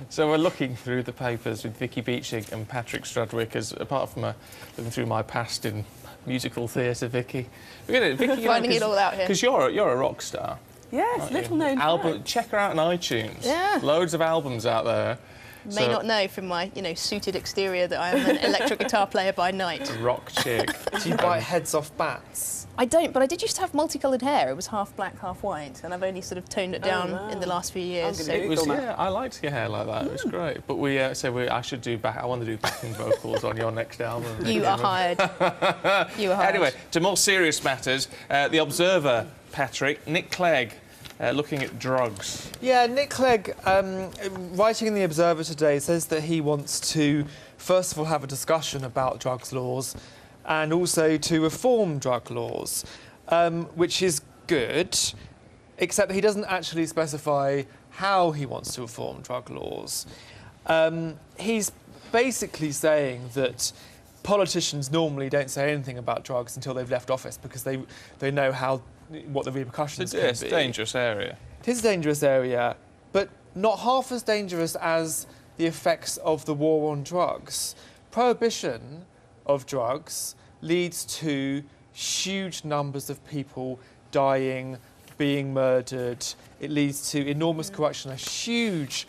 So we're looking through the papers with Vicky Beeching and Patrick Strudwick, as apart from looking through my past in musical theatre, Vicky. Vicky, finding it all out here. Because you're a rock star. Yes, little known fact. Check her out on iTunes. Yeah. Loads of albums out there. May not know from my, suited exterior that I am an electric guitar player by night. A rock chick. Do you bite heads off bats? I don't, but I did used to have multicoloured hair. It was half black, half white, and I've only sort of toned it down in the last few years. I liked your hair like that. It was great. But I should do I want to do backing vocals on your next album. You are hired. You are hired. Anyway, to more serious matters, The Observer, Patrick, Nick Clegg. Looking at drugs. Yeah, Nick Clegg, writing in The Observer today, says that he wants to, first of all, have a discussion about drugs laws and also to reform drug laws, which is good, except that he doesn't actually specify how he wants to reform drug laws. He's basically saying that politicians normally don't say anything about drugs until they've left office because they know what the repercussions can be. It's a dangerous area. It is a dangerous area, but not half as dangerous as the effects of the war on drugs. Prohibition of drugs leads to huge numbers of people dying, being murdered. It leads to enormous corruption, a huge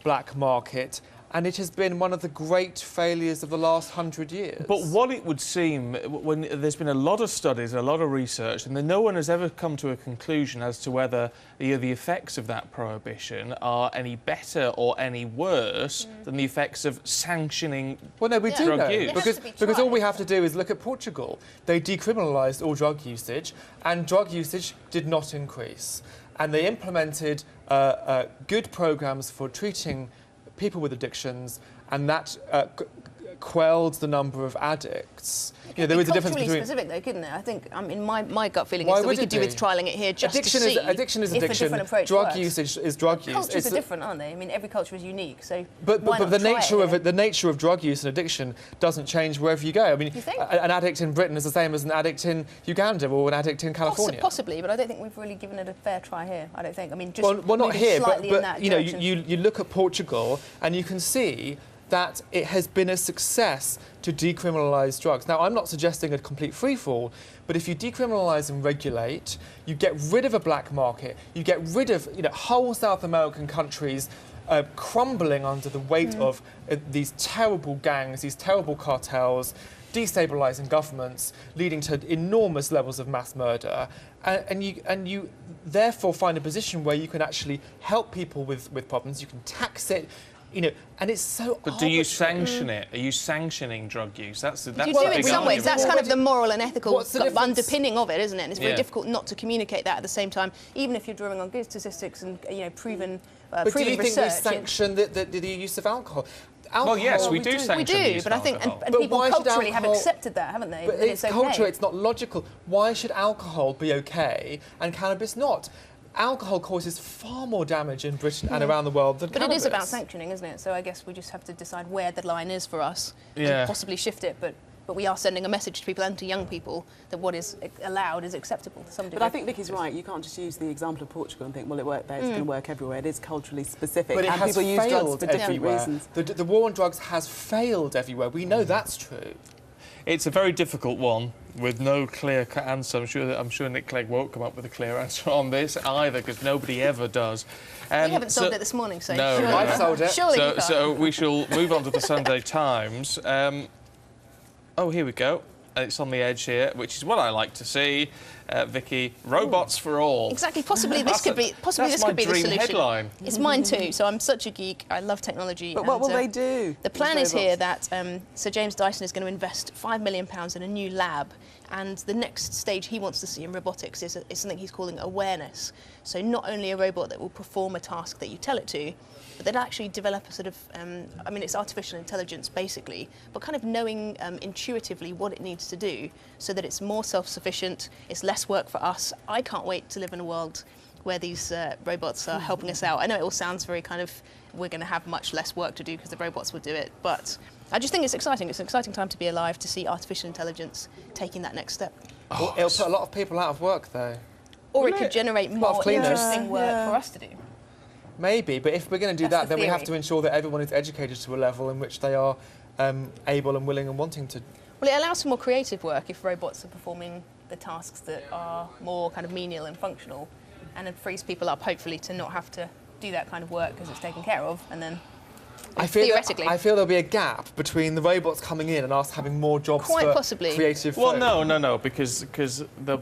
black market, and it has been one of the great failures of the last 100 years. But what it would seem, when there's been a lot of studies, a lot of research, and then no one has ever come to a conclusion as to whether the effects of that prohibition are any better or any worse than the effects of sanctioning drug use. Because all we have to do is look at Portugal. They decriminalised all drug usage, and drug usage did not increase. And they implemented good programmes for treating people with addictions, and that quelled the number of addicts. There is a difference between... specific, though, couldn't it? I think, my gut feeling is that we could do with trialling it here just to see addiction is if addiction. a different approach drug works. usage is drug use. Cultures are different, aren't they? I mean, every culture is unique, so but the nature of drug use and addiction doesn't change wherever you go. I mean, an addict in Britain is the same as an addict in Uganda or an addict in California. Possibly, but I don't think we've really given it a fair try here. I don't think. I mean, just well, not here, but you look at Portugal and you can see that it has been a success to decriminalise drugs. Now, I'm not suggesting a complete free-fall, but if you decriminalise and regulate, you get rid of a black market, you get rid of whole South American countries crumbling under the weight of these terrible gangs, these terrible cartels, destabilising governments, leading to enormous levels of mass murder, and you therefore find a position where you can actually help people with problems. You can tax it. And it's so. But do you sanction it? Are you sanctioning drug use? That's you do in some ways. That's kind of the moral and ethical underpinning of it, isn't it? And it's very difficult not to communicate that at the same time, even if you're drawing on good statistics and proven but research. Do you think we sanction the use of alcohol? Well, yes, we do sanction the use but I of think alcohol. and people culturally have accepted that, haven't they? But it's culture. It's not logical. Why should alcohol be okay and cannabis not? Alcohol causes far more damage in Britain and around the world than cannabis. But it is about sanctioning, isn't it? So I guess we just have to decide where the line is for us and possibly shift it. But we are sending a message to people and to young people that what is allowed is acceptable to some degree. But I think Vicky's right. You can't just use the example of Portugal and think, well, it worked there, it's going to work everywhere. It is culturally specific. But it has people use drugs for different everywhere. reasons. The war on drugs has failed everywhere. We know that's true. It's a very difficult one with no clear answer. I'm sure Nick Clegg won't come up with a clear answer on this either, because nobody ever does. We haven't solved it this morning, so no, surely I've solved it. So we shall move on to the Sunday Times. Oh, here we go. It's on the edge here, which is what I like to see. Vicky, robots for all. Exactly. Possibly this could be the solution. Headline. It's mine too. So I'm such a geek. I love technology. But what will they do? The plan is here that Sir James Dyson is going to invest £5 million in a new lab, and the next stage he wants to see in robotics is something he's calling awareness. So not only a robot that will perform a task that you tell it to, but they'd actually develop a sort of, it's artificial intelligence basically, but kind of knowing intuitively what it needs to do so that it's more self-sufficient, it's less work for us. I can't wait to live in a world where these robots are helping us out. I know it all sounds very kind of, we're going to have much less work to do because the robots will do it, but I just think it's exciting. It's an exciting time to be alive, to see artificial intelligence taking that next step. Well, it'll put a lot of people out of work, though. Or it could generate more interesting work for us to do. Maybe, but if we're going to do That's that, then we have theory. to ensure that everyone is educated to a level in which they are able and willing and wanting to. Well, it allows for more creative work if robots are performing the tasks that are more kind of menial and functional, and it frees people up, hopefully, to not have to do that kind of work because it's taken care of, and then I feel theoretically. there'll be a gap between the robots coming in and us having more jobs Quite for possibly. creative Well, folk. no, because there'll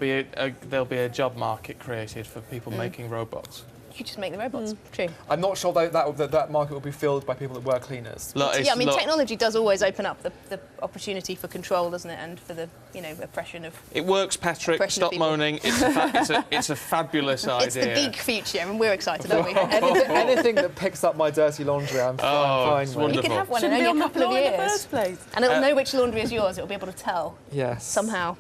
be a job market created for people making robots. You could just make the robots. True. I'm not sure that market will be filled by people that were cleaners. Look, Yeah, I mean, look, technology does always open up the opportunity for control, doesn't it, and for the oppression of. it works, Patrick. Oppression of Stop people. moaning. It's a fabulous idea. It's the big future, and we're excited, aren't we? Anything that picks up my dirty laundry, I'm fine it's with. wonderful. You can have one in Shouldn't be only on a the couple of floor in the years, first place. and it'll know which laundry is yours. It'll be able to tell Yes. somehow.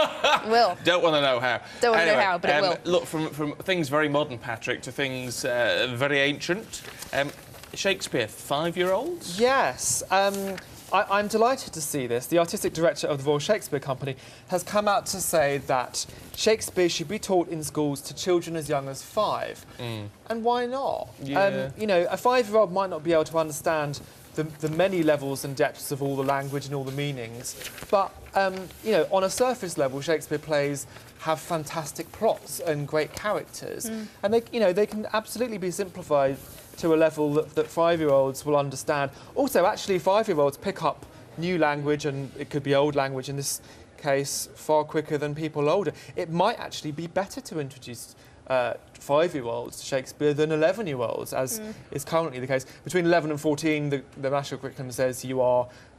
It will. Don't want to know how. Don't wanna know how, but it will. Look, from things very modern, Patrick, to things very ancient. Shakespeare, 5-year-olds? Yes. I'm delighted to see this. The artistic director of the Royal Shakespeare Company has come out to say that Shakespeare should be taught in schools to children as young as 5. And why not? Yeah. A 5-year-old might not be able to understand the many levels and depths of all the language and all the meanings, but on a surface level, Shakespeare plays have fantastic plots and great characters, and they can absolutely be simplified to a level that 5-year-olds will understand. Also, actually, 5-year-olds pick up new language, and it could be old language in this case, far quicker than people older. It might actually be better to introduce 5-year-olds to Shakespeare than 11-year-olds, as is currently the case. Between 11 and 14, the national curriculum says you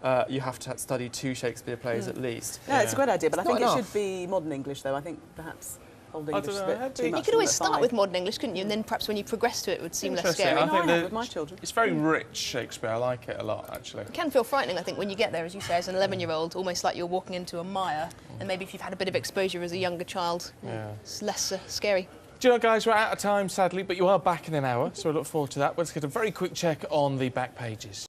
have to study 2 Shakespeare plays at least. No, it's a great idea, but I It's think not it enough. should be modern English, though. I think perhaps Old I English don't is know, a I bit too think- much. You could always at start 5. with modern English, couldn't you? And then perhaps when you progress to it, it would seem less Interesting. scary. I No, think I that have with my children. it's very rich, Shakespeare. I like it a lot, actually. It can feel frightening, I think, when you get there, as you say, as an 11-year-old, almost like you're walking into a mire. And maybe if you've had a bit of exposure as a younger child, Yeah. it's less scary. Do you know, guys, we're out of time, sadly, but you are back in an hour, so I look forward to that. Let's get a very quick check on the back pages.